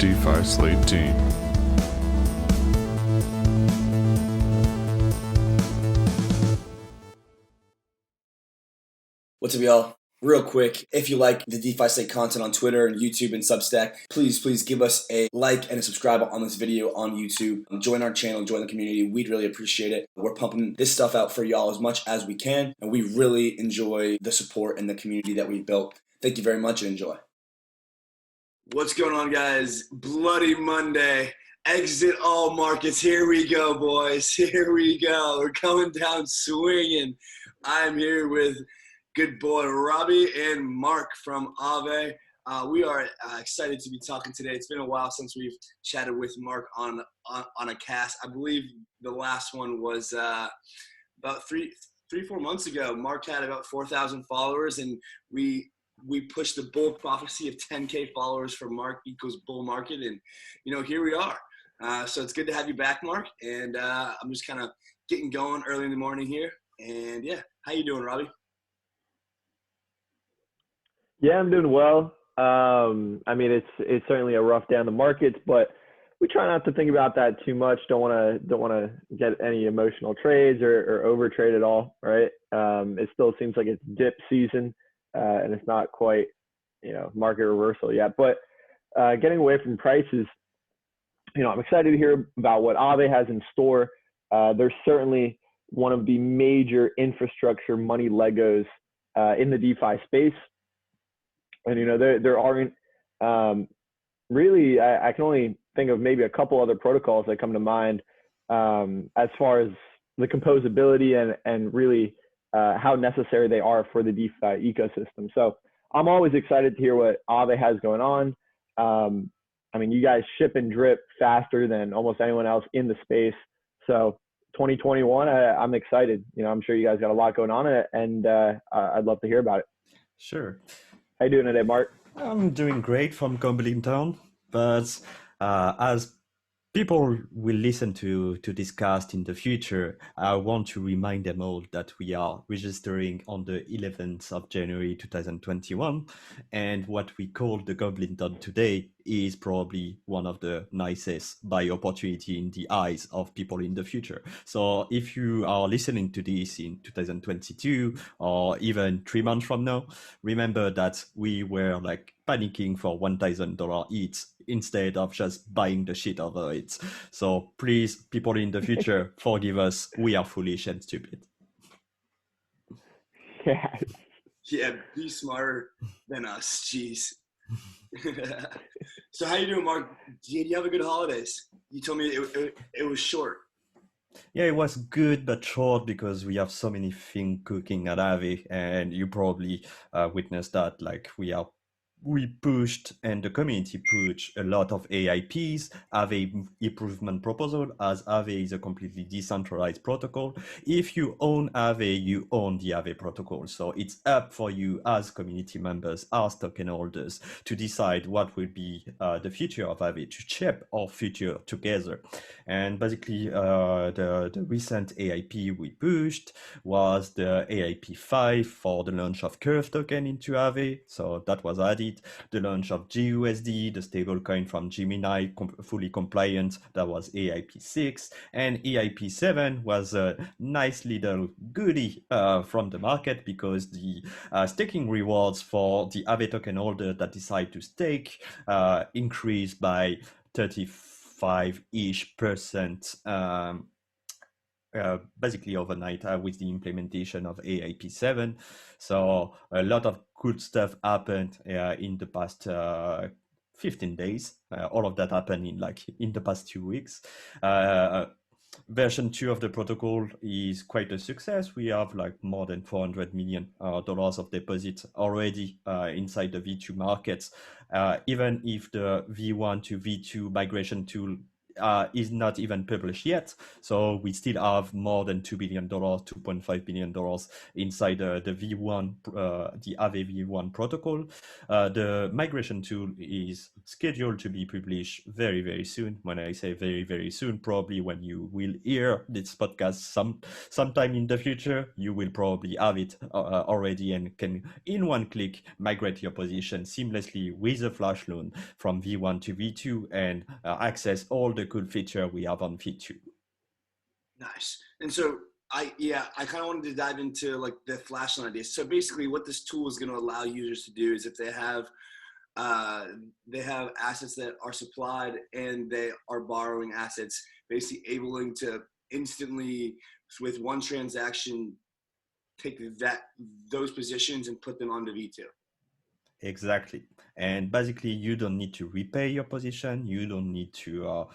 DeFi Slate team. What's up, y'all? Real quick, if you like the DeFi Slate content on Twitter and YouTube and Substack, please give us a like and a subscribe on this video on YouTube. Join our channel, join the community. We'd really appreciate it. We're pumping this stuff out for y'all as much as we can, and we really enjoy the support and the community that we've built. Thank you very much and enjoy. What's going on, guys? Bloody Monday. Exit all markets. Here we go, boys. Here we go. We're coming down swinging. I'm here with good boy Robbie and Marc from Aave. We are excited to be talking today. It's been a while since we've chatted with Marc on a cast. I believe the last one was about 4 months ago. Marc had about 4,000 followers, and we pushed the bull prophecy of 10K followers for Marc equals bull market, and here we are. So it's good to have you back, Marc. And I'm just kind of getting going early in the morning here. And yeah, how you doing, Robbie? Yeah, I'm doing well. I mean, it's certainly a rough day on the markets, but we try not to think about that too much. Don't want to get any emotional trades or over trade at all, right? It still seems like it's dip season, and it's not quite, market reversal yet. But getting away from prices, I'm excited to hear about what Aave has in store. There's certainly one of the major infrastructure money Legos in the DeFi space. And, there aren't really, I can only think of maybe a couple other protocols that come to mind as far as the composability and really how necessary they are for the DeFi ecosystem. So I'm always excited to hear what Aave has going on. I mean, you guys ship and drip faster than almost anyone else in the space. So 2021, I'm excited. I'm sure you guys got a lot going on, and I'd love to hear about it. Sure. How you doing today, Marc? I'm doing great from Cumberland Town, but as people will listen to this cast in the future, I want to remind them all that we are registering on the 11th of January 2021, and what we call the Goblin Town today is probably one of the nicest buy opportunity in the eyes of people in the future. So if you are listening to this in 2022 or even 3 months from now, remember that we were like panicking for $1,000 each instead of just buying the shit over it. So please, people in the future, forgive us. We are foolish and stupid. Yeah, be smarter than us. Jeez. So how you doing, Marc? Did you have a good holidays? You told me it was short. Yeah, it was good but short because we have so many things cooking at Aave, and you probably witnessed that. Like we pushed and the community pushed a lot of AIPs, Aave improvement proposal, as Aave is a completely decentralized protocol. If you own Aave, you own the Aave protocol. So it's up for you as community members, as token holders, to decide what will be the future of Aave, to shape our future together. And basically, the recent AIP we pushed was the AIP 5 for the launch of Curve token into Aave. So that was added. The launch of GUSD, the stablecoin from Gemini, fully compliant, that was AIP 6, and AIP 7 was a nice little goodie from the market because the staking rewards for the Aave token holder that decide to stake increased by 35-ish%. Basically overnight with the implementation of AIP 7. So a lot of good stuff happened in the past 15 days. All of that happened in the past 2 weeks. Version 2 of the protocol is quite a success. We have like more than $400 million of deposits already inside the V2 markets. Even if the V1 to V2 migration tool is not even published yet. So we still have more than $2 billion, $2.5 billion inside the V1, the Aave V1 protocol. The migration tool is scheduled to be published very, very soon. When I say very, very soon, probably when you will hear this podcast sometime in the future, you will probably have it already and can, in one click, migrate your position seamlessly with a flash loan from V1 to V2 and access all the cool feature we have on V2. Nice. And so I kind of wanted to dive into like the flash loan idea. So basically what this tool is going to allow users to do is if they have assets that are supplied and they are borrowing assets, basically able to instantly with one transaction take those positions and put them onto V2. Exactly. And basically, you don't need to repay your position. You don't need to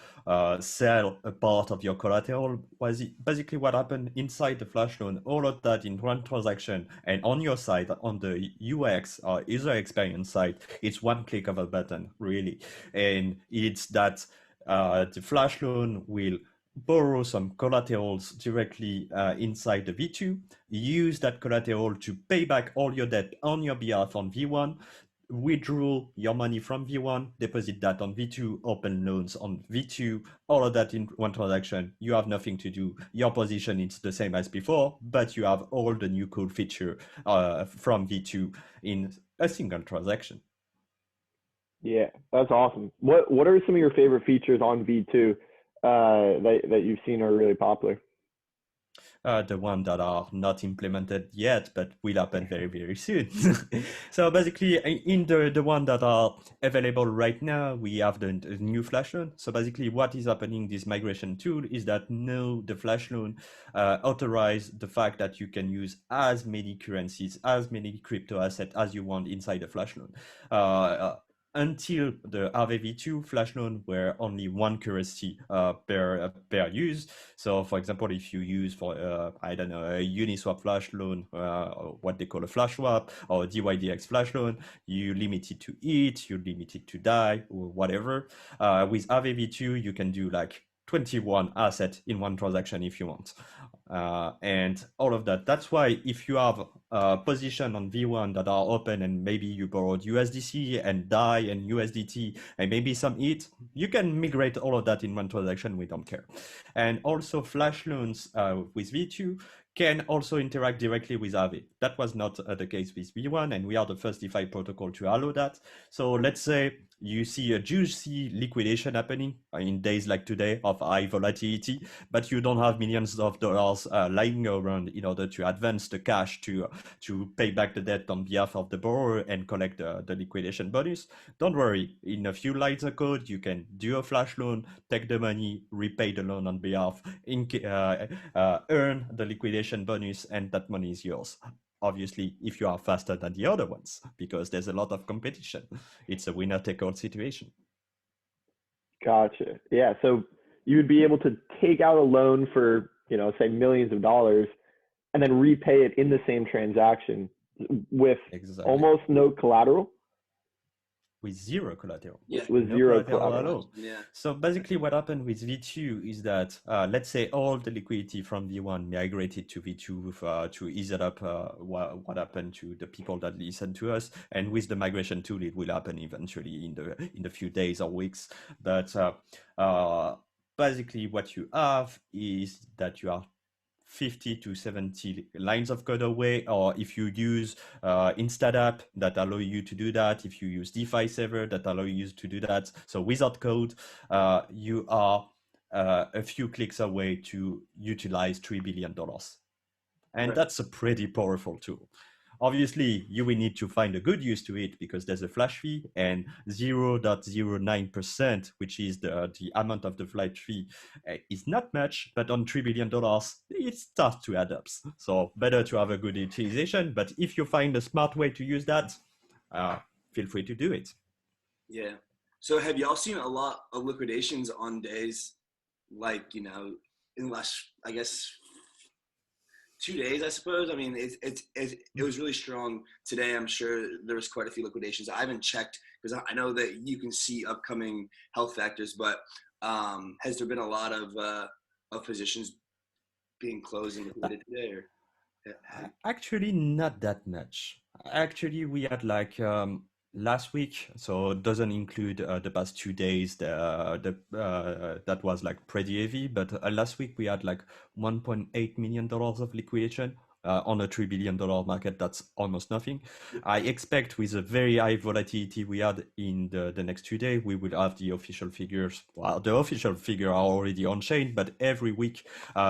sell a part of your collateral. Basically, what happened inside the flash loan, all of that in one transaction, and on your side, on the UX or user experience side, it's one click of a button, really. And it's that the flash loan will borrow some collaterals directly inside the V2, use that collateral to pay back all your debt on your behalf on V1, withdraw your money from V1, deposit that on V2, open loans on V2, all of that in one transaction. You have nothing to do. Your position is the same as before, but you have all the new cool feature from V2 in a single transaction. Yeah, that's awesome. What are some of your favorite features on V2 that you've seen are really popular? The one that are not implemented yet, but will happen very, very soon. So basically, in the one that are available right now, we have the new flash loan. So basically, what is happening this migration tool is that now the flash loan authorize the fact that you can use as many currencies, as many crypto assets as you want inside the flash loan. Until the Aave V2 flash loan were only one currency per use. So for example, if you use for, I don't know, a Uniswap flash loan, what they call a flash swap or a DYDX flash loan, you limit it to eat, you limit it to DAI or whatever. With Aave V2, you can do like 21 assets in one transaction if you want. And all of that. That's why if you have a position on V1 that are open and maybe you borrowed USDC and DAI and USDT and maybe some ETH, you can migrate all of that in one transaction. We don't care. And also flash loans with V2 can also interact directly with Aave. That was not the case with V1, and we are the first DeFi protocol to allow that. So let's say you see a juicy liquidation happening in days like today of high volatility, but you don't have millions of dollars lying around in order to advance the cash to pay back the debt on behalf of the borrower and collect the liquidation bonus. Don't worry, in a few lines of code, you can do a flash loan, take the money, repay the loan on behalf, earn the liquidation bonus, and that money is yours. Obviously, if you are faster than the other ones, because there's a lot of competition. It's a winner-take-all situation. Gotcha. Yeah, so you'd be able to take out a loan for, say millions of dollars and then repay it in the same transaction with almost no collateral? With zero collateral. Yeah. With no zero collateral. Yeah. So basically what happened with V2 is that, let's say all the liquidity from V1 migrated to V2 to ease it up what happened to the people that listen to us. And with the migration tool, it will happen eventually in the few days or weeks. But basically what you have is that you are 50 to 70 lines of code away, or if you use InstaDApp that allow you to do that, if you use DeFi server that allow you to do that. So without code, you are a few clicks away to utilize $3 billion. And Right. that's a pretty powerful tool. Obviously, you will need to find a good use to it because there's a flash fee, and 0.09%, which is the amount of the flash fee, is not much, but on $3 billion, it starts to add up. So better to have a good utilization, but if you find a smart way to use that, feel free to do it. Yeah. So have y'all seen a lot of liquidations on days like, in the last, I guess, 2 days, I suppose. I mean, it was really strong today. I'm sure there was quite a few liquidations. I haven't checked because I know that you can see upcoming health factors, but has there been a lot of positions being closed and liquidated today? Or Actually, not that much. Actually, we had like last week, so it doesn't include the past 2 days. That was like pretty heavy. But last week we had like $1.8 million of liquidation. On a $3 billion market, that's almost nothing. I expect with the very high volatility we had in the next 2 days, we will have the official figures. Well, the official figures are already on chain, but every week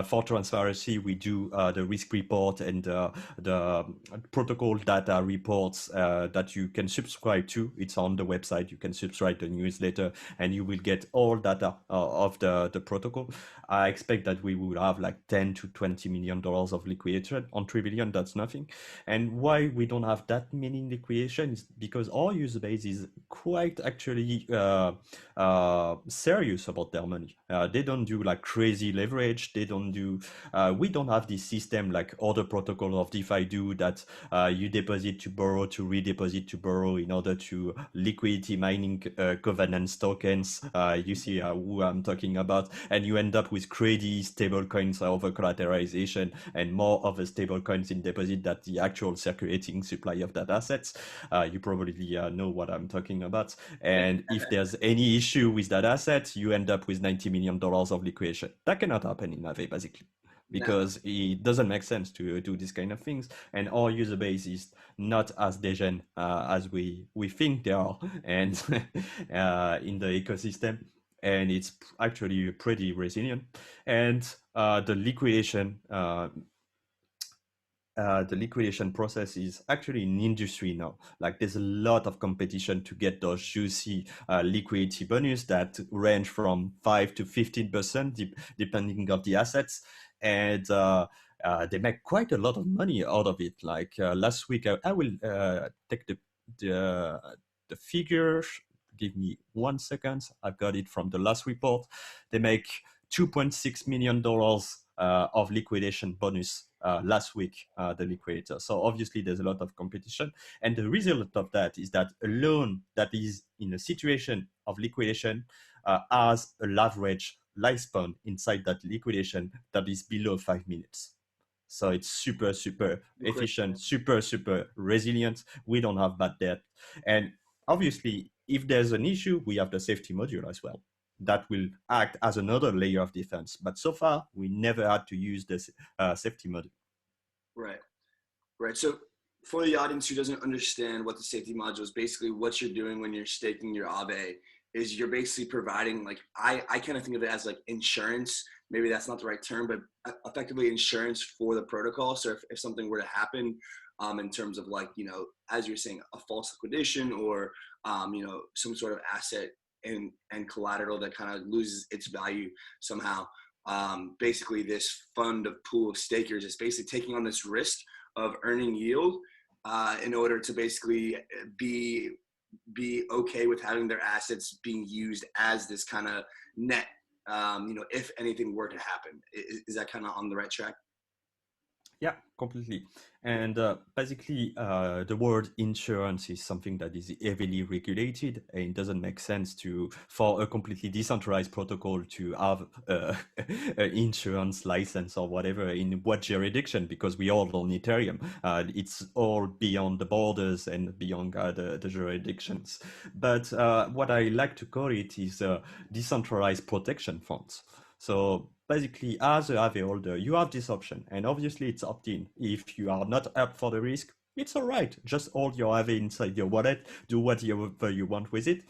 for transparency, we do the risk report and the protocol data reports that you can subscribe to. It's on the website. You can subscribe to the newsletter and you will get all data of the protocol. I expect that we will have like $10 to $20 million of liquidation on 3 billion. That's nothing. And why we don't have that many liquidation is because our user base is quite actually serious about their money. They don't do like crazy leverage. They don't do. We don't have this system like other protocols of DeFi do that you deposit to borrow to redeposit to borrow in order to liquidity mining governance tokens. You see who I'm talking about, and you end up with crazy stable coins over collateralization and more of a stable coins in deposit than the actual circulating supply of that assets. You probably know what I'm talking about. And if there's any issue with that asset, you end up with $90 million of liquidation. That cannot happen in Aave, basically, because it doesn't make sense to do these kind of things. And our user base is not as degen as we think they are, and in the ecosystem. And it's actually pretty resilient. And the liquidation process is actually an industry now. Like there's a lot of competition to get those juicy liquidity bonus that range from 5 to 15% depending on the assets. And they make quite a lot of money out of it. Like last week, I will take the figures. Give me 1 second. I've got it from the last report. They make $2.6 million of liquidation bonus last week, the liquidator. So obviously there's a lot of competition. And the result of that is that a loan that is in a situation of liquidation has a leverage lifespan inside that liquidation that is below 5 minutes. So it's super, super efficient, super, super resilient. We don't have bad debt. And obviously, if there's an issue, we have the safety module as well. That will act as another layer of defense. But so far, we never had to use this safety module. Right, right. So for the audience who doesn't understand what the safety module is, basically what you're doing when you're staking your Aave is you're basically providing, like, I kind of think of it as like insurance. Maybe that's not the right term, but effectively insurance for the protocol. So if something were to happen in terms of, like, you know, as you're saying, a false liquidation or, you know, some sort of asset and collateral that kind of loses its value somehow. Basically this fund of pool of stakers is basically taking on this risk of earning yield in order to basically be okay with having their assets being used as this kind of net, you know, if anything were to happen. Is that kind of on the right track? Yeah, completely. And basically, the word insurance is something that is heavily regulated, and it doesn't make sense for a completely decentralized protocol to have an insurance license or whatever in what jurisdiction, because we all on Ethereum. It's all beyond the borders and beyond the jurisdictions. But what I like to call it is decentralized protection funds. So basically, as a Aave holder, you have this option, and obviously it's opt-in. If you are not up for the risk, it's all right. Just hold your Aave inside your wallet, do whatever you want with it.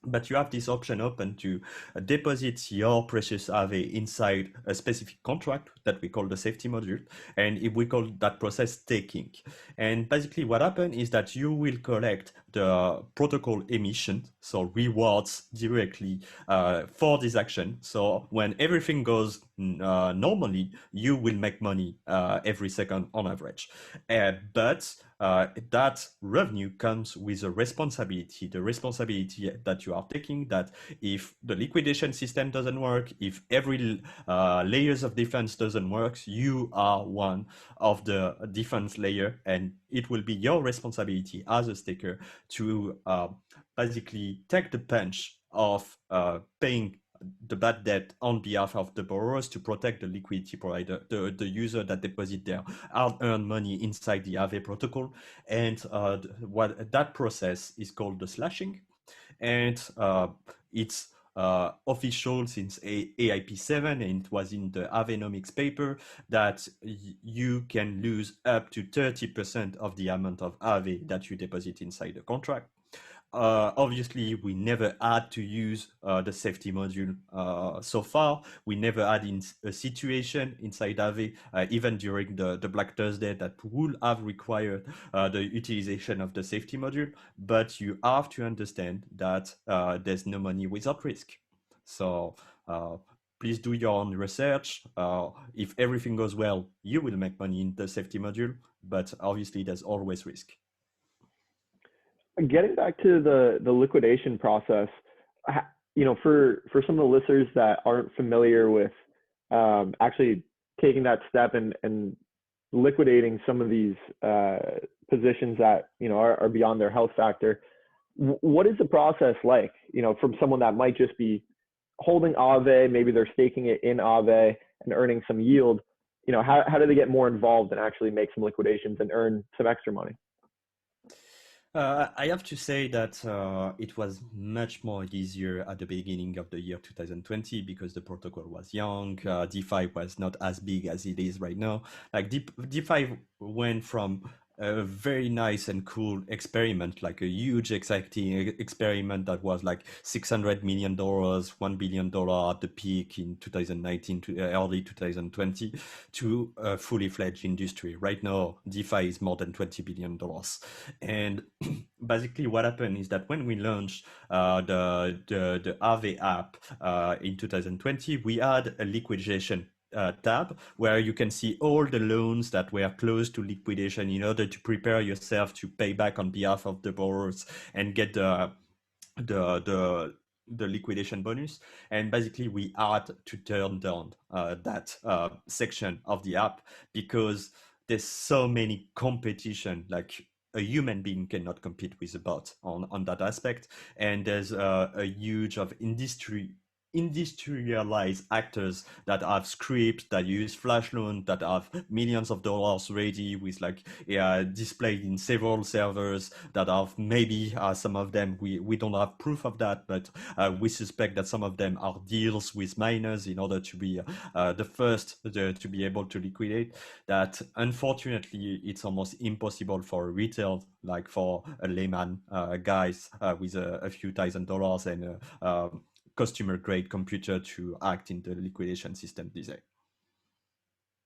But you have this option open to deposit your precious Aave inside a specific contract that we call the safety module, and we call that process staking. And basically what happens is that you will collect the protocol emission, so rewards directly for this action. So when everything goes normally, you will make money every second on average. But that revenue comes with a responsibility, the responsibility that you are taking, that if the liquidation system doesn't work, if every layers of defense doesn't work, you are one of the defense layer, and it will be your responsibility as a staker to basically take the punch of paying the bad debt on behalf of the borrowers to protect the liquidity provider, the user that deposit their hard-earned money inside the Aave protocol. And what that process is called the slashing. And it's official since AIP7, and it was in the Avenomics paper that you can lose up to 30% of the amount of Aave that you deposit inside the contract. Obviously, we never had to use the safety module so far. We never had a situation inside Aave, even during the Black Thursday, that would have required the utilization of the safety module. But you have to understand that there's no money without risk. So please do your own research. If everything goes well, you will make money in the safety module, but obviously there's always risk. Getting back to the liquidation process, for some of the listeners that aren't familiar with actually taking that step and liquidating some of these positions that are beyond their health factor, what is the process like? From someone that might just be holding Aave, maybe they're staking it in Aave and earning some yield. How do they get more involved and actually make some liquidations and earn some extra money? I have to say that it was much more easier at the beginning of the year 2020 because the protocol was young. DeFi was not as big as it is right now. Like DeFi went from a very nice and cool experiment, like a huge exciting experiment that was like $600 million, $1 billion at the peak in 2019 to early 2020, to a fully fledged industry. Right now, DeFi is more than $20 billion. And basically what happened is that when we launched the Aave app in 2020, we had a liquidation tab where you can see all the loans that were close to liquidation in order to prepare yourself to pay back on behalf of the borrowers and get the liquidation bonus. And basically we had to turn down that section of the app because there's so many competition. Like a human being cannot compete with a bot on that aspect, and there's a huge of industrialized actors that have scripts that use flash loan that have millions of dollars ready with displayed in several servers that have maybe some of them we don't have proof of that, but we suspect that some of them are deals with miners in order to be the first to be able to liquidate. That unfortunately it's almost impossible for a retail, like for a layman guys with a few $1,000 and customer grade computer to act in the liquidation system design.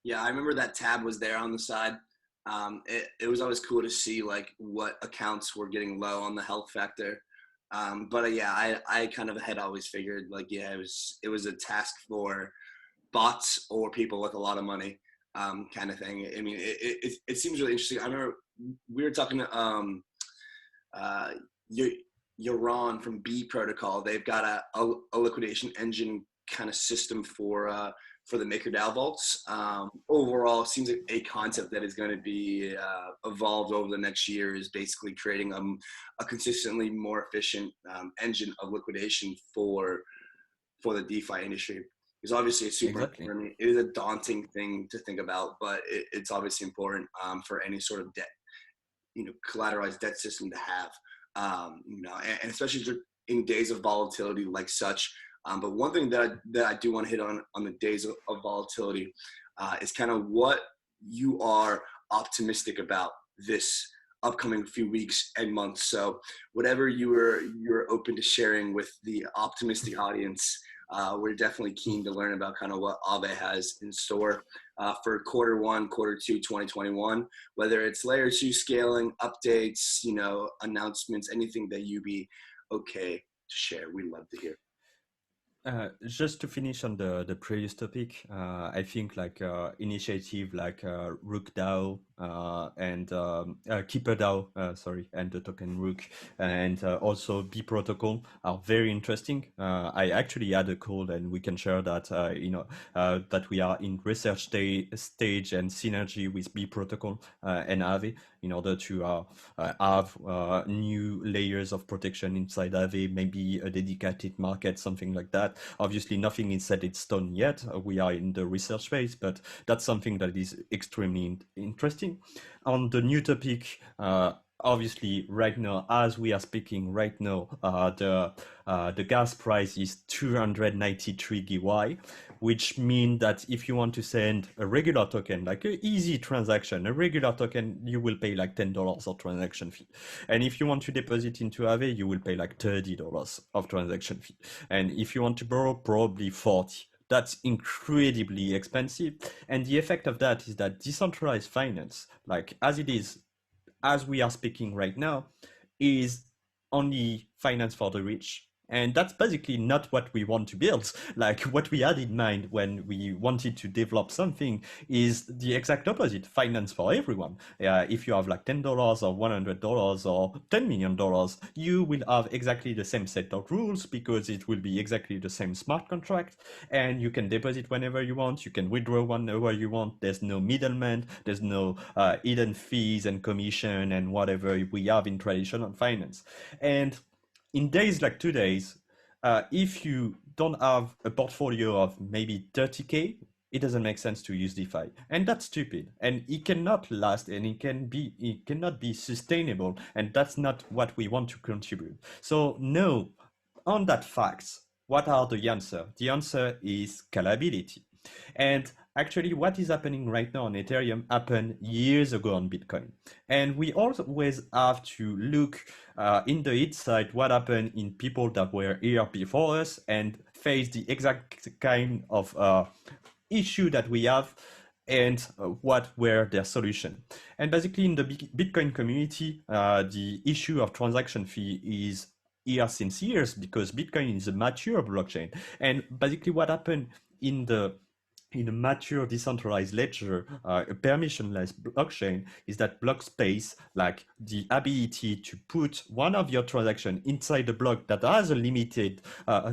Yeah, I remember that tab was there on the side. It was always cool to see like what accounts were getting low on the health factor. But yeah, I kind of had always figured like, yeah, it was a task for bots or people with a lot of money, kind of thing. I mean, it seems really interesting. I remember we were talking to Yaron from B Protocol. They've got a liquidation engine kind of system for the MakerDAO vaults. Overall, it seems like a concept that is going to be evolved over the next year is basically creating a consistently more efficient engine of liquidation for the DeFi industry. Because obviously it's super important. It is a daunting thing to think about, but it's obviously important for any sort of debt, collateralized debt system to have. And especially in days of volatility like such. But one thing that I do want to hit on the days of volatility is kind of what you are optimistic about this upcoming few weeks and months. So whatever you're open to sharing with the optimistic audience, we're definitely keen to learn about kind of what Aave has in store for quarter 1, quarter 2, 2021, whether it's layer 2 scaling, updates, announcements, anything that you be okay to share. We'd love to hear. Just to finish on the previous topic, I think like initiative like RookDAO, and Keeper DAO, sorry, and the token Rook, and also B Protocol are very interesting. I actually had a call, and we can share that that we are in research stage and synergy with B Protocol and Aave in order to have new layers of protection inside Aave, maybe a dedicated market, something like that. Obviously, nothing is set in stone yet. We are in the research phase, but that's something that is extremely interesting. On the new topic, obviously, right now, as we are speaking right now, the gas price is 293 GY, which means that if you want to send a regular token, like an easy transaction, a regular token, you will pay like $10 of transaction fee. And if you want to deposit into Aave, you will pay like $30 of transaction fee. And if you want to borrow, probably 40. That's incredibly expensive. And the effect of that is that decentralized finance, like as it is, as we are speaking right now, is only finance for the rich. And that's basically not what we want to build. Like what we had in mind when we wanted to develop something is the exact opposite, finance for everyone. If you have like $10 or $100 or $10 million, you will have exactly the same set of rules because it will be exactly the same smart contract, and you can deposit whenever you want, you can withdraw whenever you want. There's no middleman, there's no hidden fees and commission and whatever we have in traditional finance. And in days like today's, if you don't have a portfolio of maybe 30K, it doesn't make sense to use DeFi. And that's stupid. And it cannot last, and it cannot be sustainable. And that's not what we want to contribute. So no, on that facts, what are the answer? The answer is scalability. And actually, what is happening right now on Ethereum happened years ago on Bitcoin. And we always have to look in the hit side what happened in people that were here before us and face the exact kind of issue that we have and what were their solution. And basically in the Bitcoin community, the issue of transaction fee is here since years because Bitcoin is a mature blockchain. And basically what happened in a mature decentralized ledger, a permissionless blockchain, is that block space, like the ability to put one of your transactions inside a block that has a limited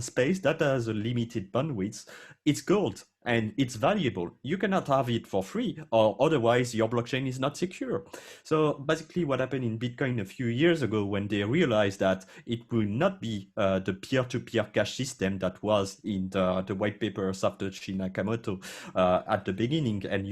space, that has a limited bandwidth, it's gold and it's valuable. You cannot have it for free, or otherwise your blockchain is not secure. So basically what happened in Bitcoin a few years ago when they realized that it will not be the peer-to-peer cash system that was in the white paper of Satoshi Nakamoto at the beginning, and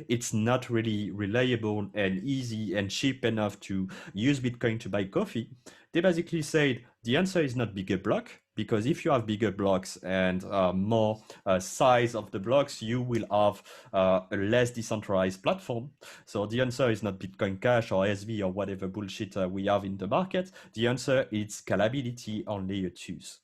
it's not really reliable and easy and cheap enough to use Bitcoin to buy coffee. They basically said the answer is not bigger block, because if you have bigger blocks and more size of the blocks, you will have a less decentralized platform. So the answer is not Bitcoin Cash or SV or whatever bullshit we have in the market. The answer is scalability on layer 2s.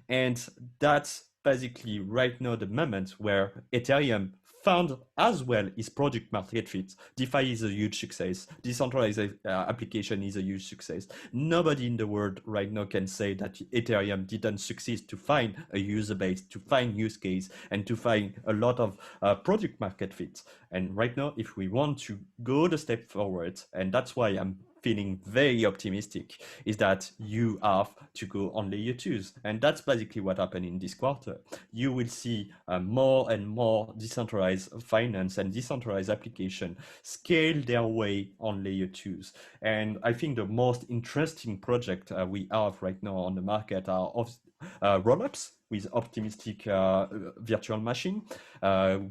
And that's basically right now the moment where Ethereum found as well its product market fit. DeFi is a huge success. Decentralized application is a huge success. Nobody in the world right now can say that Ethereum didn't succeed to find a user base, to find use case, and to find a lot of product market fit. And right now, if we want to go the step forward, and that's why I'm feeling very optimistic, is that you have to go on layer 2s. And that's basically what happened in this quarter. You will see more and more decentralized finance and decentralized application scale their way on layer 2s. And I think the most interesting project we have right now on the market are rollups with optimistic virtual machine.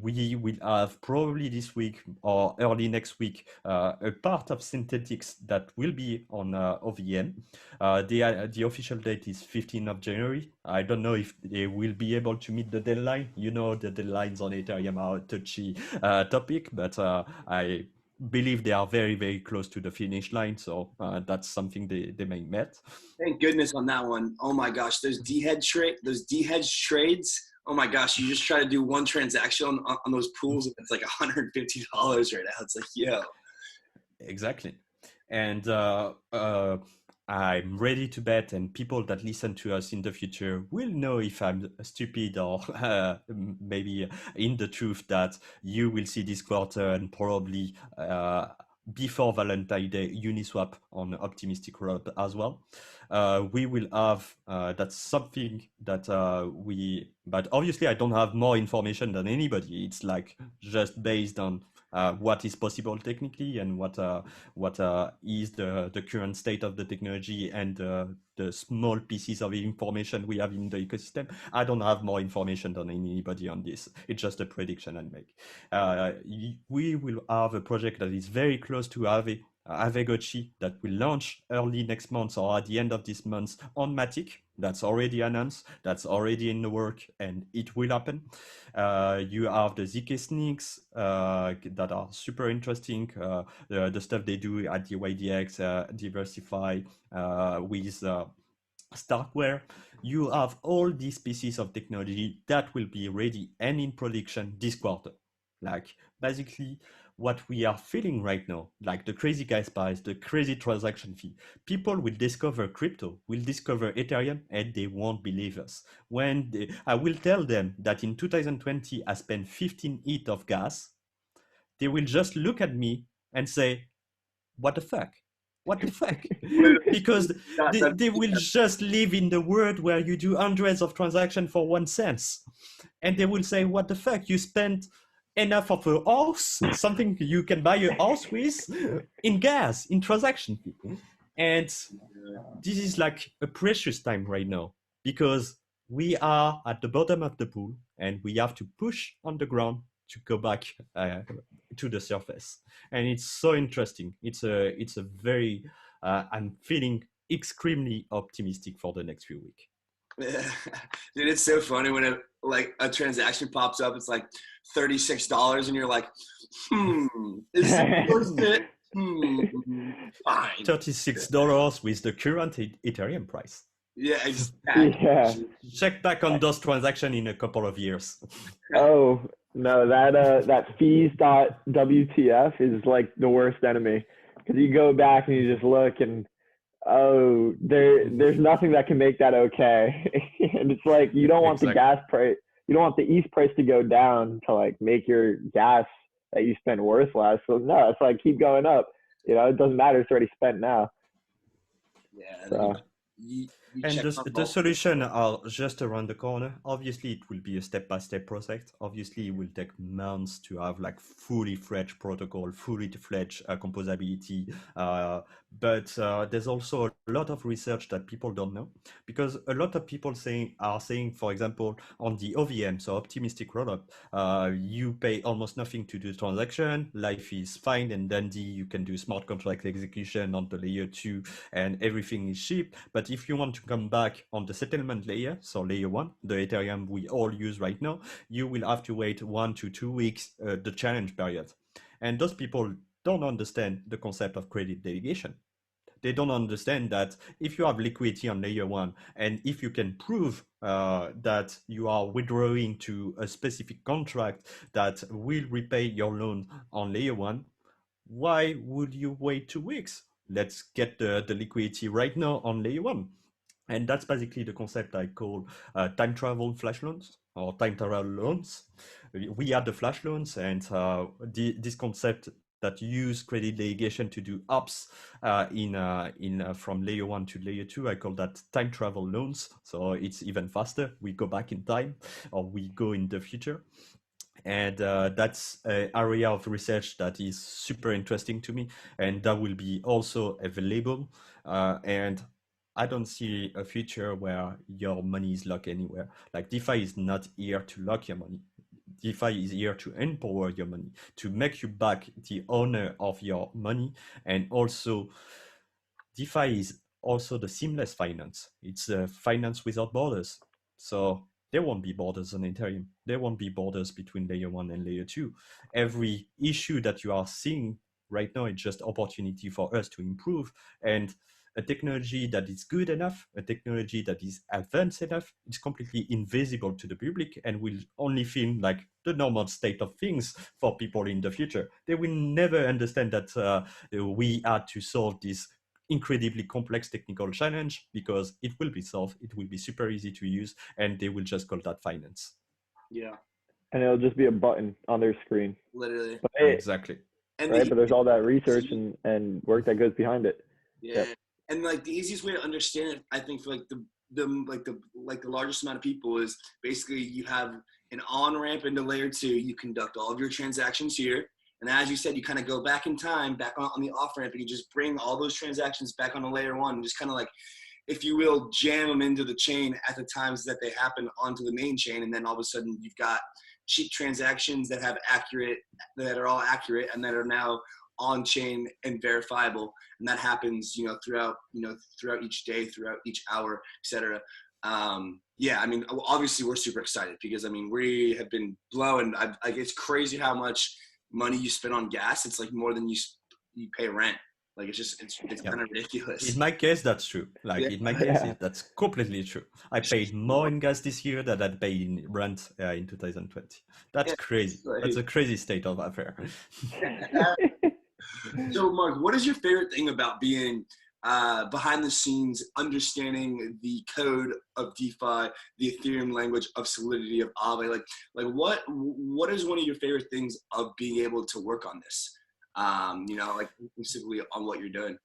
We will have probably this week or early next week a part of synthetics that will be on OVM. The official date is 15th of January. I don't know if they will be able to meet the deadline. You know, the deadlines on Ethereum are a touchy topic, but I believe they are very, very close to the finish line. So that's something they may met. Thank goodness on that one. Oh my gosh, those degens trades. Oh my gosh, you just try to do one transaction on those pools, and it's like $150 right now. It's like, yo. Exactly. And I'm ready to bet, and people that listen to us in the future will know if I'm stupid or maybe in the truth, that you will see this quarter and probably before Valentine's Day Uniswap on optimistic road as well. We will have that's something that but obviously I don't have more information than anybody. It's like just based on what is possible technically and what is the current state of the technology and the small pieces of information we have in the ecosystem. I don't have more information than anybody on this. It's just a prediction I make. We will have a project that is very close to Aave, Aave that will launch early next month or at the end of this month on Matic. That's already announced, that's already in the work, and it will happen. You have the ZK Sneaks that are super interesting. The stuff they do at the YDX, Diversify with Starkware. You have all these pieces of technology that will be ready and in production this quarter. Like basically what we are feeling right now, like the crazy gas price, the crazy transaction fee. People will discover crypto, will discover Ethereum, and they won't believe us. I will tell them that in 2020 I spent 15 ETH of gas, they will just look at me and say, what the fuck? What the fuck? Because they will just live in the world where you do hundreds of transactions for 1 cent. And they will say, what the fuck? You spent enough of a house, something you can buy a house with, in gas, in transaction fee. And this is like a precious time right now because we are at the bottom of the pool and we have to push on the ground to go back to the surface. And it's so interesting. It's a very, I'm feeling extremely optimistic for the next few weeks. Dude, it's so funny when a transaction pops up. It's like $36, and you're like, is it worth it? Fine. $36 with the current Ethereum price. Yeah, exactly. Yeah. Check back on those transactions in a couple of years. Oh no, that fees.wtf is like the worst enemy because you go back and you just look and there's nothing that can make that okay. And it's like you don't want the gas price, you don't want the ETH price to go down to like make your gas that you spend worth less. So no, it's like keep going up. You know, it doesn't matter. It's already spent now. Yeah. So. And the solution are just around the corner. Obviously, it will be a step-by-step process. Obviously, it will take months to have like fully fledged protocol, fully fledged composability. But there's also a lot of research that people don't know because a lot of people are saying, for example, on the OVM, so optimistic rollup, you pay almost nothing to do transaction. Life is fine and dandy. You can do smart contract execution on the layer 2 and everything is cheap. But if you want to come back on the settlement layer, so layer 1, the Ethereum we all use right now, you will have to wait 1 to 2 weeks, the challenge period. And those people don't understand the concept of credit delegation. They don't understand that if you have liquidity on layer 1 and if you can prove that you are withdrawing to a specific contract that will repay your loan on layer 1, why would you wait 2 weeks? Let's get the liquidity right now on layer 1. And that's basically the concept I call time travel flash loans or time travel loans. We had the flash loans and this concept that use credit delegation to do ups from layer 1 to layer 2. I call that time travel loans. So it's even faster. We go back in time or we go in the future. And that's an area of research that is super interesting to me. And that will be also available. And I don't see a future where your money is locked anywhere. Like DeFi is not here to lock your money. DeFi is here to empower your money, to make you back the owner of your money. And also, DeFi is also the seamless finance. It's a finance without borders. So there won't be borders on Ethereum. There won't be borders between layer 1 and layer 2. Every issue that you are seeing right now is just opportunity for us to improve. And a technology that is good enough, a technology that is advanced enough, it's completely invisible to the public and will only feel like the normal state of things for people in the future. They will never understand that we had to solve this incredibly complex technical challenge because it will be solved, it will be super easy to use, and they will just call that finance. Yeah. And it'll just be a button on their screen. Literally. But exactly. And right? But there's all that research and work that goes behind it. yeah, Yep. and like the easiest way to understand it, I think, for like the largest amount of people is basically you have an on ramp into layer 2. You conduct all of your transactions here, and as you said, you kind of go back in time, back on the off ramp, and you just bring all those transactions back onto layer 1, and just kind of like, if you will, jam them into the chain at the times that they happen onto the main chain, and then all of a sudden you've got cheap transactions that are all accurate and that are now on chain and verifiable, and that happens throughout each day, throughout each hour, etc. Yeah, I mean, obviously we're super excited because I mean we have been blowing. Like, it's crazy how much money you spend on gas. It's like more than you pay rent. Like, it's kind of ridiculous. In my case, that's true. Like, in my case, that's completely true. I paid more in gas this year than I paid in rent in 2020. That's crazy. That's a crazy state of affair. So, Marc, what is your favorite thing about being behind the scenes, understanding the code of DeFi, the Ethereum language of Solidity, of Aave? Like what is one of your favorite things of being able to work on this? Like specifically on what you're doing.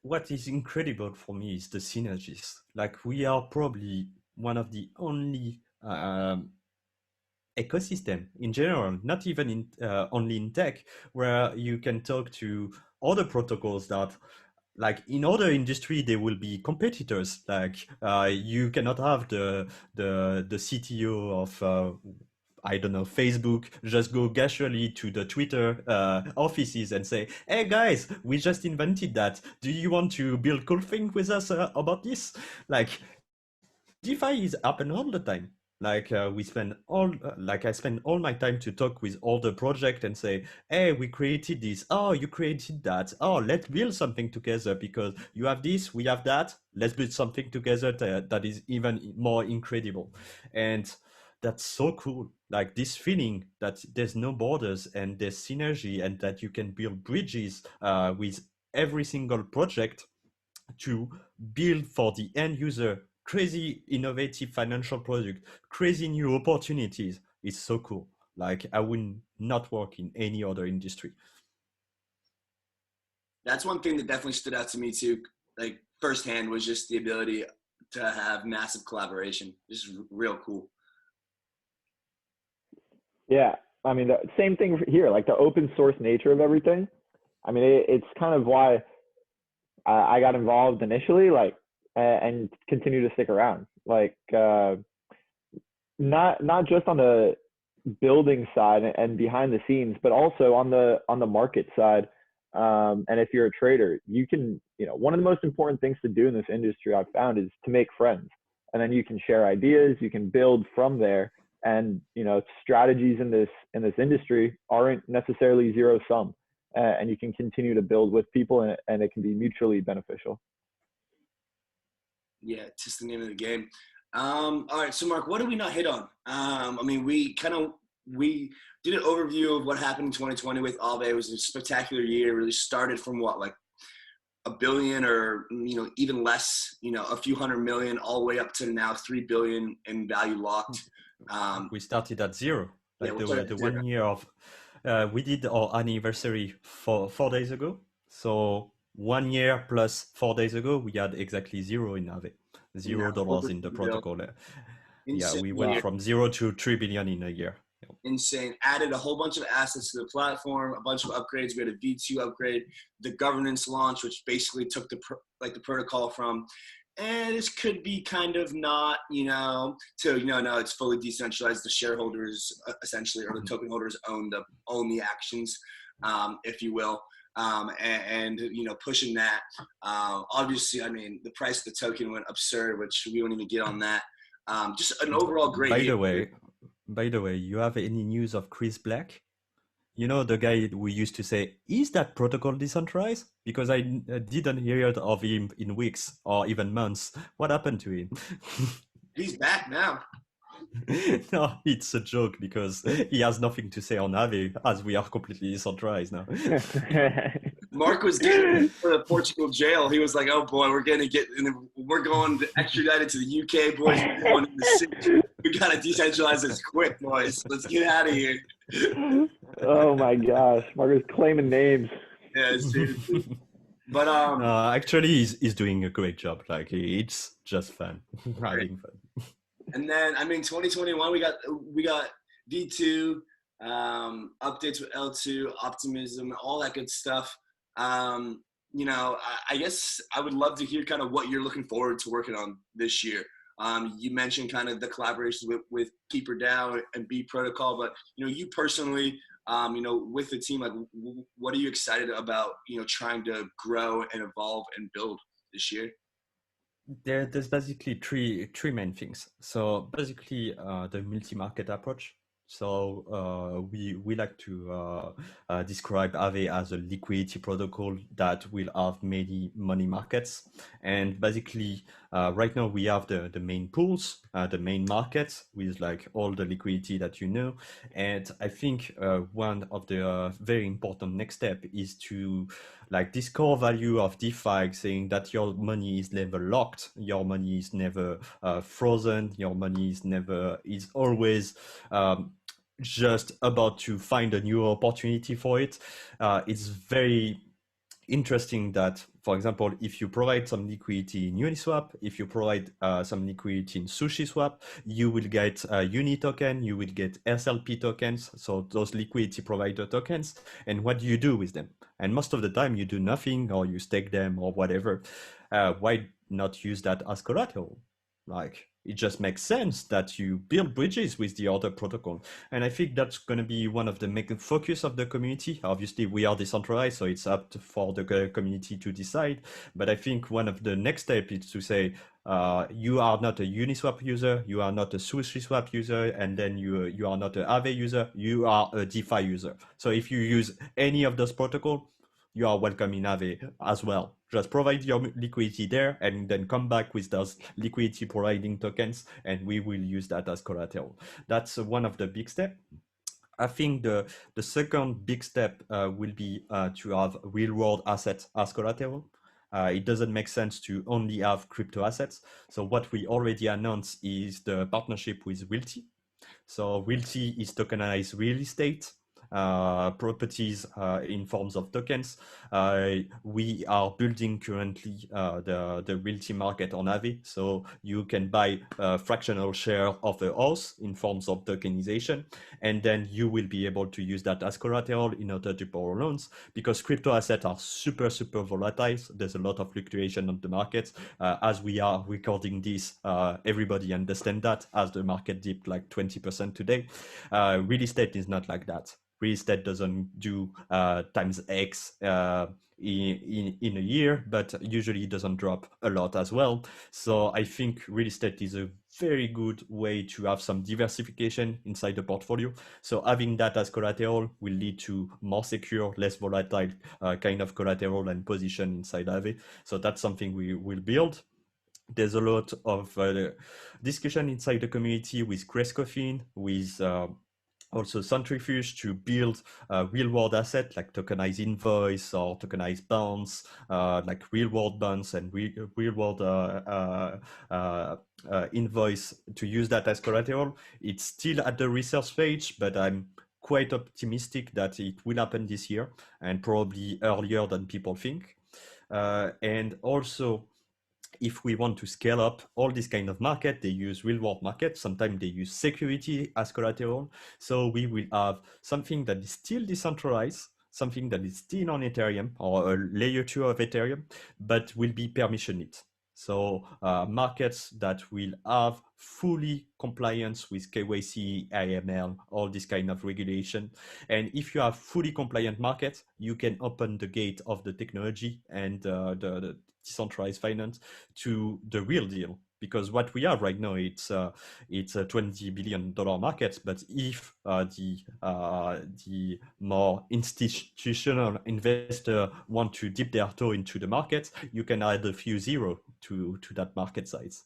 What is incredible for me is the synergies. Like, we are probably one of the only ecosystem in general, not even in only in tech, where you can talk to other protocols that, like, in other industry they will be competitors. Like, you cannot have the CTO of I don't know, Facebook, just go casually to the Twitter offices and say, hey guys, we just invented that. Do you want to build cool thing with us about this? Like, DeFi is happen all the time. Like, I spend all my time to talk with all the project and say, hey, we created this. Oh, you created that. Oh, let's build something together because you have this, we have that. Let's build something together that is even more incredible. And that's so cool. Like, this feeling that there's no borders and there's synergy and that you can build bridges with every single project to build for the end user crazy innovative financial product, crazy new opportunities. It's so cool. Like, I would not work in any other industry. That's one thing that definitely stood out to me too, like firsthand, was just the ability to have massive collaboration. Just real cool. Yeah, I mean, the same thing here, like the open source nature of everything. I mean, it's kind of why I got involved initially, like, and continue to stick around. Like, not just on the building side and behind the scenes, but also on the market side. And if you're a trader, you can, one of the most important things to do in this industry I've found is to make friends, and then you can share ideas, you can build from there. And strategies in this industry aren't necessarily zero sum, and you can continue to build with people, and it can be mutually beneficial. Yeah, it's just the name of the game. All right, so Marc, what did we not hit on? I mean, we did an overview of what happened in 2020 with Aave. It was a spectacular year. It really started from like $1 billion or even less, a few $100 million, all the way up to now $3 billion in value locked. We started at zero. Like, yeah, the 1 year of we did our anniversary 4 days ago. So 1 year plus 4 days ago, we had exactly zero in Aave, $0 in the protocol. Yeah, we went from 0 to 3 billion in a year. Insane. Added a whole bunch of assets to the platform, a bunch of upgrades. We had a V2 upgrade, the governance launch, which basically took the protocol from, this could be kind of not, no, it's fully decentralized. The shareholders essentially, or the token holders own the actions, if you will. And pushing that. Obviously, I mean, the price of the token went absurd, which we won't even get on that. Just an overall great year. By the way, you have any news of Chris Black? The guy we used to say, is that protocol decentralized? Because I didn't hear of him in weeks or even months. What happened to him? He's back now. No, it's a joke because he has nothing to say on Aave, as we are completely decentralized now. Marc was getting to the Portugal jail. He was like, "Oh boy, we're going extradited to the UK, boys. We're going to the city. We gotta decentralize this quick, boys. Let's get out of here." Oh my gosh, Marcus claiming names. Yeah, seriously. But Actually, he's doing a great job. Like it's just fun, having fun. and then I mean, 2021, we got V2, updates with L2, optimism, all that good stuff. I guess I would love to hear kind of what you're looking forward to working on this year. You mentioned kind of the collaborations with Keeper DAO and B Protocol, but you personally, with the team, like, what are you excited about? Trying to grow and evolve and build this year. There's basically three main things. So basically, the multi-market approach. So we like to describe Aave as a liquidity protocol that will have many money markets. And basically, right now we have the main pools, the main markets with like all the liquidity that you know. And I think one of the very important next step is to like this core value of DeFi, saying that your money is never locked, your money is never frozen, your money is always just about to find a new opportunity for it. It's very interesting that, for example, if you provide some liquidity in Uniswap, if you provide some liquidity in SushiSwap, you will get a Uni token, you will get SLP tokens, so those liquidity provider tokens. And what do you do with them? And most of the time you do nothing, or you stake them or whatever. Why not use that as collateral? Like, it just makes sense that you build bridges with the other protocol. And I think that's going to be one of the main focus of the community. Obviously, we are decentralized, so it's up for the community to decide. But I think one of the next steps is to say, you are not a Uniswap user, you are not a SushiSwap user, and then you are not an Aave user, you are a DeFi user. So if you use any of those protocols, you are welcome in Aave as well. Just provide your liquidity there and then come back with those liquidity providing tokens, and we will use that as collateral. That's one of the big steps. I think the second big step will be to have real world assets as collateral. It doesn't make sense to only have crypto assets. So what we already announced is the partnership with Wilty. So Realty is tokenized real estate properties in forms of tokens. We are building currently the realty market on Aave, so you can buy a fractional share of a house in forms of tokenization, and then you will be able to use that as collateral in order to borrow loans, because crypto assets are super volatile. There's a lot of fluctuation on the market. As we are recording this, everybody understands that, as the market dipped like 20% today. Real estate is not like that. Real estate doesn't do times X in a year, but usually it doesn't drop a lot as well. So I think real estate is a very good way to have some diversification inside the portfolio. So having that as collateral will lead to more secure, less volatile kind of collateral and position inside Aave. So that's something we will build. There's a lot of discussion inside the community with Grace with also Centrifuge to build real world assets like tokenized invoice or tokenized bonds, like real world bonds and real world invoice, to use that as collateral. It's still at the research stage, but I'm quite optimistic that it will happen this year, and probably earlier than people think. And also, if we want to scale up all this kind of market, they use real world market. Sometimes they use security as collateral. So we will have something that is still decentralized, something that is still on Ethereum or a layer 2 of Ethereum, but will be permissioned. So markets that will have fully compliance with KYC, AML, all this kind of regulation. And if you have fully compliant markets, you can open the gate of the technology and the decentralized finance to the real deal. Because what we have right now, it's a $20 billion market. But if the more institutional investor want to dip their toe into the market, you can add a few zero to that market size.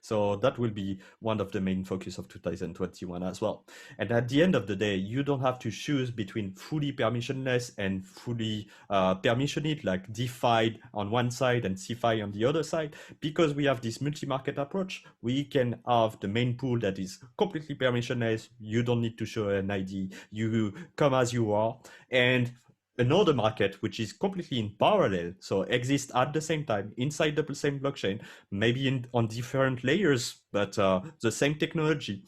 So that will be one of the main focus of 2021 as well. And at the end of the day, you don't have to choose between fully permissionless and fully permissioned, like DeFi on one side and CeFi on the other side. Because we have this multi-market approach, we can have the main pool that is completely permissionless. You don't need to show an ID. You come as you are. And another market which is completely in parallel, so exists at the same time inside the same blockchain, maybe on different layers, but the same technology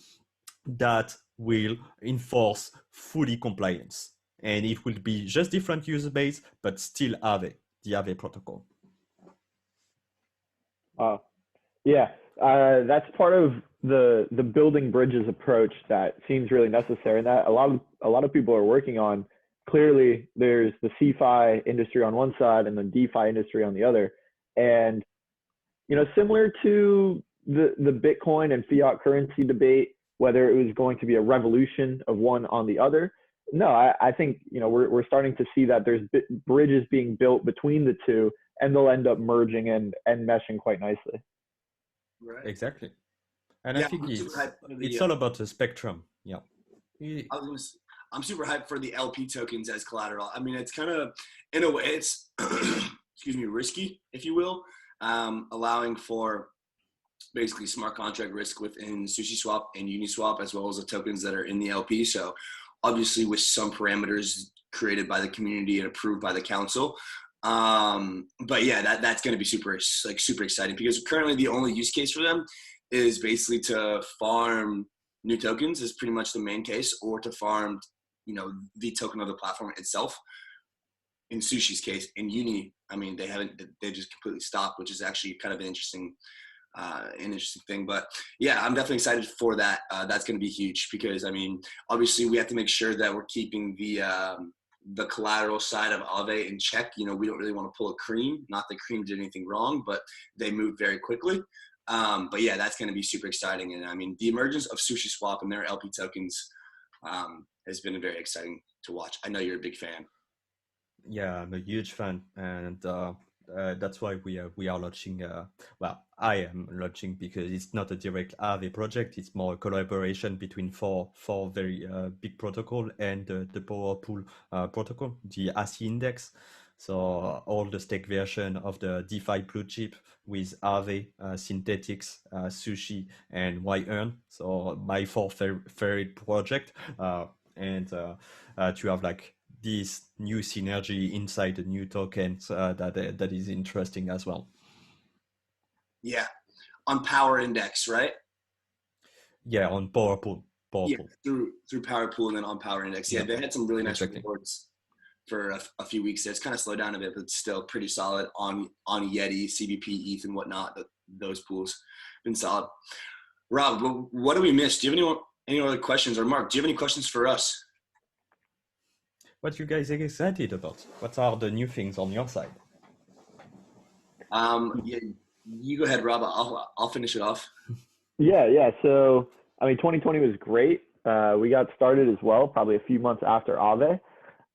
that will enforce fully compliance. And it will be just different user base, but still Aave, the Aave protocol. Yeah, that's part of the building bridges approach that seems really necessary, and that a lot of people are working on. Clearly, there's the CeFi industry on one side and the DeFi industry on the other, and similar to the Bitcoin and fiat currency debate, whether it was going to be a revolution of one on the other. No, I think we're starting to see that there's bridges being built between the two, and they'll end up merging and meshing quite nicely. Right. Exactly. And yeah, I think it's all about the spectrum. Yeah. I'm super hyped for the LP tokens as collateral. I mean, it's kind of, in a way, it's, excuse me, risky, if you will, allowing for basically smart contract risk within SushiSwap and Uniswap, as well as the tokens that are in the LP. So obviously with some parameters created by the community and approved by the council. But yeah, that's going to be super exciting, because currently the only use case for them is basically to farm new tokens is pretty much the main case, or to farm, the token of the platform itself. In Sushi's case, in Uni, I mean, they just completely stopped, which is actually kind of an interesting thing. But yeah, I'm definitely excited for that. That's going to be huge, because I mean, obviously we have to make sure that we're keeping the collateral side of Aave in check. We don't really want to pull a Cream. Not that Cream did anything wrong, but they moved very quickly. But yeah, that's going to be super exciting. And I mean, the emergence of SushiSwap and their LP tokens has been very exciting to watch. I know you're a big fan. Yeah, I'm a huge fan, and that's why we are launching. Well, I am launching, because it's not a direct Aave project. It's more a collaboration between four very big protocol and the Power Pool protocol, the ASI index. So all the stake version of the DeFi blue chip with Aave, Synthetics, Sushi, and YEarn. So my four favorite project, and to have like this new synergy inside the new tokens that is interesting as well. Yeah, on Power Index, right? Yeah, on Power Pool. Through Power Pool and then on Power Index. Yeah, they had some really nice reports for a few weeks there. It's kind of slowed down a bit, but it's still pretty solid on Yeti, CBP, ETH, and whatnot. Those pools been solid. Rob, what do we miss? Do you have any other questions? Or Marc, do you have any questions for us? What you guys are excited about? What are the new things on your side? Yeah, you go ahead, Rob. I'll finish it off. Yeah. So, I mean, 2020 was great. We got started as well, probably a few months after Aave.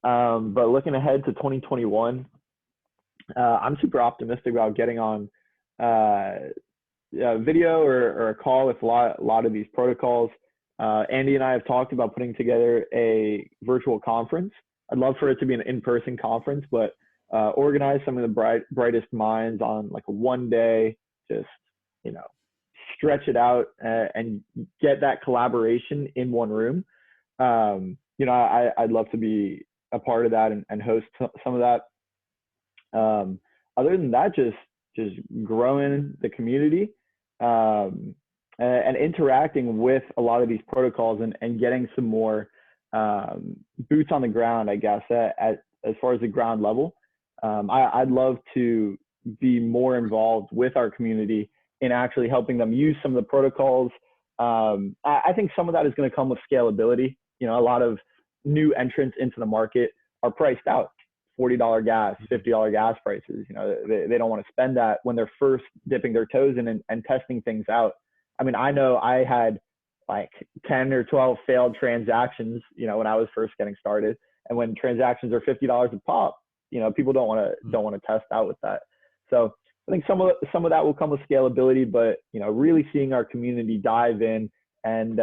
But looking ahead to 2021, I'm super optimistic about getting on video or a call with a lot of these protocols. Andy and I have talked about putting together a virtual conference. I'd love for it to be an in-person conference, but organize some of the brightest minds on like a one-day, just, stretch it out and get that collaboration in one room. I'd love to be a part of that and host some of that. Other than that, just growing the community and interacting with a lot of these protocols and getting some more boots on the ground, I guess, as far as the ground level. I'd love to be more involved with our community in actually helping them use some of the protocols. I think some of that is going to come with scalability. A lot of new entrants into the market are priced out. $40 gas, $50 gas prices. They don't want to spend that when they're first dipping their toes in and testing things out. I mean, I know I had like 10 or 12 failed transactions, when I was first getting started. And when transactions are $50 a pop, people don't want to test out with that. So I think some of that will come with scalability, but really seeing our community dive in and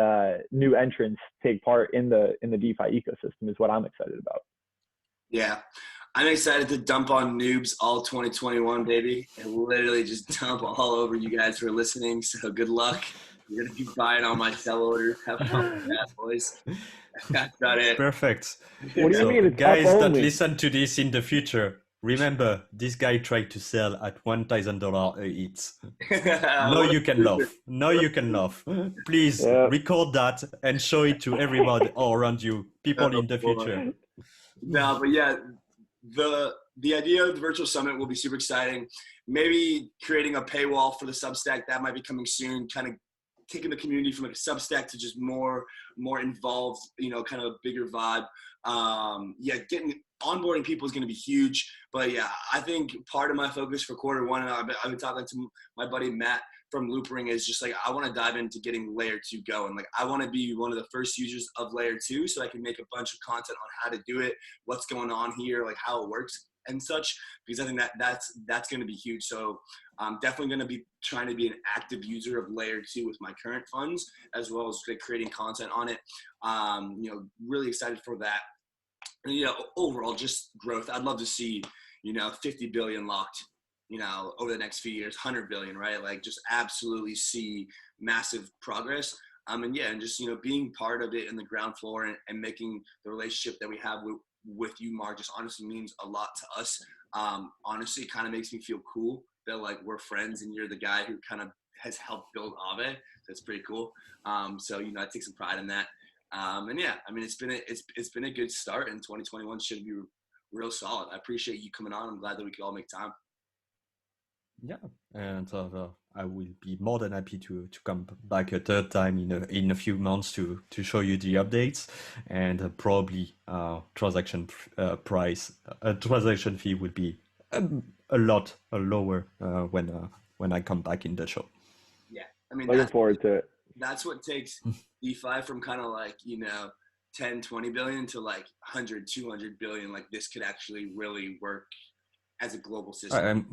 new entrants take part in the DeFi ecosystem is what I'm excited about. Yeah. I'm excited to dump on noobs all 2021, baby, and literally just dump all over you guys who are listening. So good luck. You're going to be buying all my sell orders. Have fun with that, boys. That's about it. Perfect. What do you mean? It's guys up that only. listen to this in the future, remember, this guy tried to sell at $1,000 a hit. Now you can laugh. Now you can laugh. Please record that and show it to everybody all around you, people in the future. No, but yeah, the idea of the virtual summit will be super exciting. Maybe creating a paywall for the Substack, that might be coming soon, kind of taking the community from like a Substack to just more involved, kind of a bigger vibe. Onboarding people is going to be huge, but yeah, I think part of my focus for Q1, and I've been talking to my buddy Matt from Loopring, is just like, I want to dive into getting layer 2 going. Like, I want to be one of the first users of layer 2 so I can make a bunch of content on how to do it, what's going on here, like how it works and such, because I think that's going to be huge. So I'm definitely going to be trying to be an active user of layer 2 with my current funds, as well as like creating content on it. Really excited for that. And, overall just growth. I'd love to see, 50 billion locked, over the next few years, 100 billion, right? Like, just absolutely see massive progress. And just, being part of it in the ground floor and making the relationship that we have with you, Marc, just honestly means a lot to us. Honestly, it kind of makes me feel cool that like we're friends and you're the guy who kind of has helped build Aave. That's pretty cool. I take some pride in that. It's been a good start, and 2021 should be real solid. I appreciate you coming on. I'm glad that we could all make time. Yeah, and I will be more than happy to come back a third time in a few months to show you the updates, and probably transaction fee will be a lot lower when I come back in the show. Yeah, looking forward to it. That's what takes DeFi from kind of like 10, 20 billion to like 100, 200 billion. Like, this could actually really work as a global system.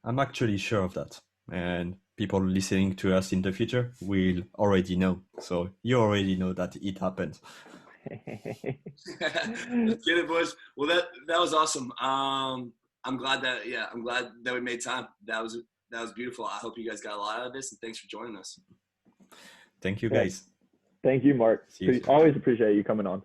I'm actually sure of that, and people listening to us in the future will already know. So you already know that it happened. Let's get it, boys. Well, that was awesome. I'm glad that we made time. That was beautiful. I hope you guys got a lot out of this, and thanks for joining us. Thank you, guys. Thank you, Marc. Always appreciate you coming on.